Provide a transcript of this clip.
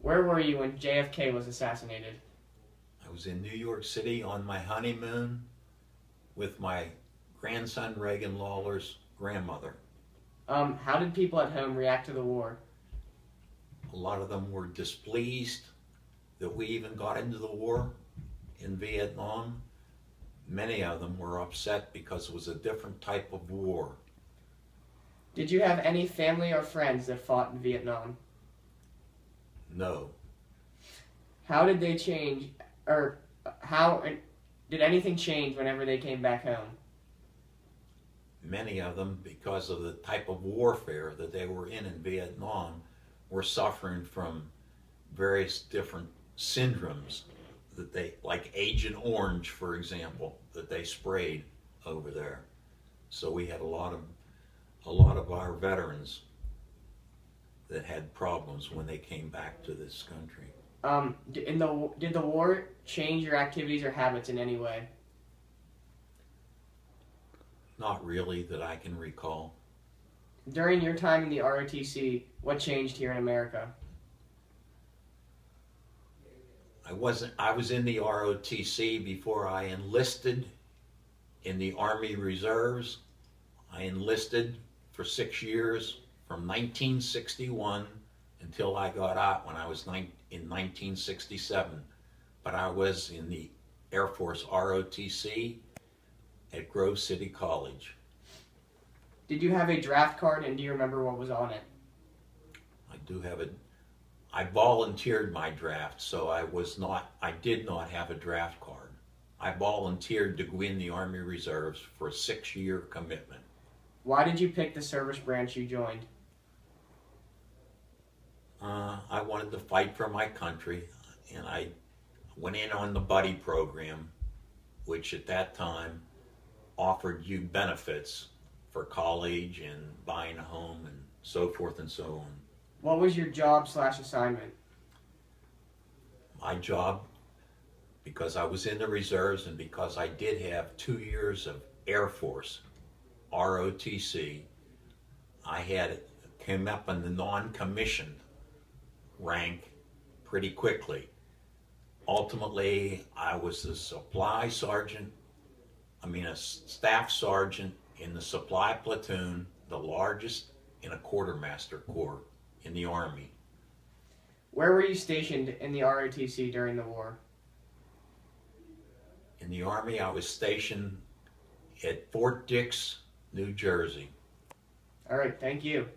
Where were you when JFK was assassinated? I was in New York City on my honeymoon with my grandson Reagan Lawler's grandmother. How did people at home react to the war? A lot of them were displeased that we even got into the war in Vietnam. Many of them were upset because it was a different type of war. Did you have any family or friends that fought in Vietnam? No. How did they change, or how did anything change whenever they came back home? Many of them, because of the type of warfare that they were in Vietnam, were suffering from various different syndromes that they, like Agent Orange, for example, that they sprayed over there. So we had a lot of our veterans that had problems when they came back to this country. Did the war change your activities or habits in any way? Not really that I can recall. During your time in the ROTC, what changed here in America? I was in the ROTC before I enlisted in the Army Reserves. I enlisted for 6 years from 1961 until I got out when I was in 1967. But I was in the Air Force ROTC at Grove City College. Did you have a draft card, and do you remember what was on it? I do have it. I volunteered my draft, so I did not have a draft card. I volunteered to go in the Army Reserves for a 6-year commitment. Why did you pick the service branch you joined? I wanted to fight for my country, and I went in on the buddy program, which at that time offered you benefits for college and buying a home and so forth and so on. What was your job/assignment? My job, because I was in the reserves and because I did have 2 years of Air Force, ROTC, I came up in the non-commissioned rank pretty quickly. Ultimately, I was a staff sergeant in the supply platoon, the largest in a quartermaster corps in the Army. Where were you stationed in the ROTC during the war? In the Army, I was stationed at Fort Dix, New Jersey. All right, thank you.